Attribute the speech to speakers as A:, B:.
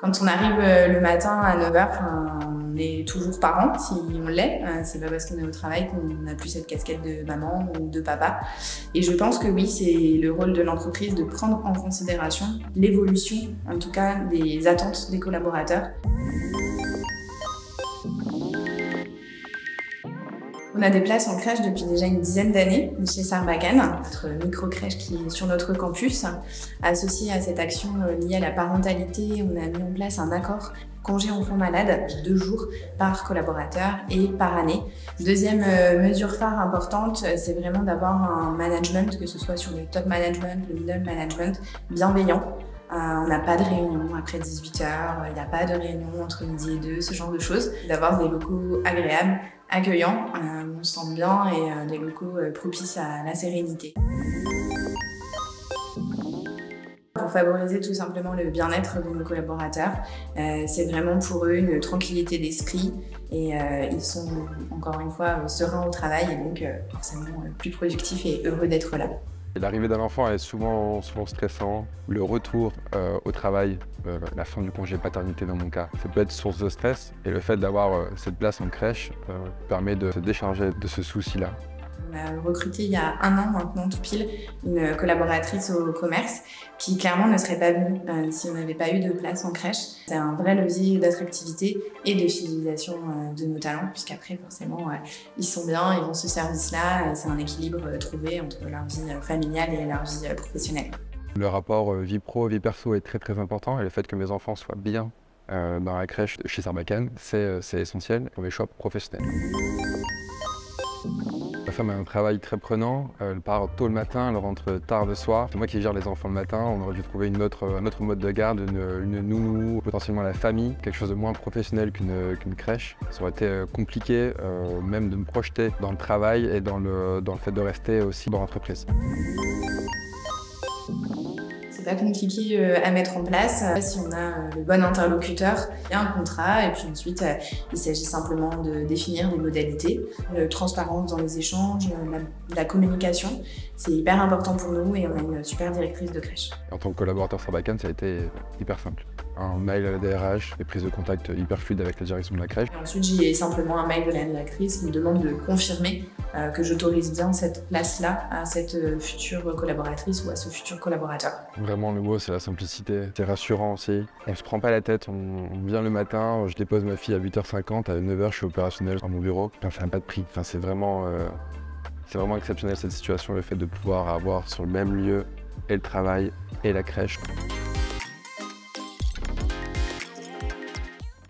A: Quand on arrive le matin à 9h, on est toujours parent, si on l'est. C'est pas parce qu'on est au travail qu'on n'a plus cette casquette de maman ou de papa. Et je pense que oui, c'est le rôle de l'entreprise de prendre en considération l'évolution, en tout cas des attentes des collaborateurs. On a des places en crèche depuis déjà une dizaine d'années chez Sarbacane, notre micro-crèche qui est sur notre campus. Associé à cette action liée à la parentalité, on a mis en place un accord congé enfant malade de 2 jours par collaborateur et par année. Deuxième mesure phare importante, c'est vraiment d'avoir un management, que ce soit sur le top management, le middle management, bienveillant. On n'a pas de réunion après 18h, il n'y a pas de réunion entre midi et 2, ce genre de choses. D'avoir des locaux agréables, accueillants, où on se sent bien et des locaux propices à la sérénité. Pour favoriser tout simplement le bien-être de nos collaborateurs, c'est vraiment pour eux une tranquillité d'esprit et ils sont encore une fois sereins au travail et donc forcément plus productifs et heureux d'être là.
B: L'arrivée d'un enfant est souvent stressant. Le retour au travail, la fin du congé paternité dans mon cas, ça peut être source de stress. Et le fait d'avoir cette place en crèche permet de se décharger de ce souci-là.
A: On a recruté il y a 1 an maintenant tout pile une collaboratrice au commerce qui clairement ne serait pas venue si on n'avait pas eu de place en crèche. C'est un vrai levier d'attractivité et de fidélisation de nos talents puisqu'après forcément ils sont bien, ils ont ce service-là et c'est un équilibre trouvé entre leur vie familiale et leur vie professionnelle.
B: Le rapport vie pro, vie perso est très important et le fait que mes enfants soient bien dans la crèche chez Sarbacane, c'est essentiel pour mes choix professionnels. Ma femme a un travail très prenant, elle part tôt le matin, elle rentre tard le soir. C'est moi qui gère les enfants le matin, on aurait dû trouver un autre mode de garde, une nounou, potentiellement la famille, quelque chose de moins professionnel qu'une crèche. Ça aurait été compliqué même de me projeter dans le travail et dans le fait de rester aussi dans l'entreprise.
A: C'est pas compliqué à mettre en place si on a le bon interlocuteur. Il y a un contrat et puis ensuite il s'agit simplement de définir des modalités. Transparence dans les échanges, la communication, c'est hyper important pour nous et on a une super directrice de crèche.
B: En tant que collaborateur Sarbacane, ça a été hyper simple. Un mail à la DRH, des prises de contact hyper fluides avec la direction de la crèche.
A: Et ensuite, j'ai simplement un mail de la directrice qui me demande de confirmer que j'autorise bien cette place-là à cette future collaboratrice ou à ce futur collaborateur.
B: Vraiment, le mot, c'est la simplicité. C'est rassurant aussi. On se prend pas la tête, on vient le matin, je dépose ma fille à 8h50, à 9h, je suis opérationnel à mon bureau. Enfin, ça n'a pas de prix. Enfin, c'est vraiment exceptionnel cette situation, le fait de pouvoir avoir sur le même lieu et le travail et la crèche.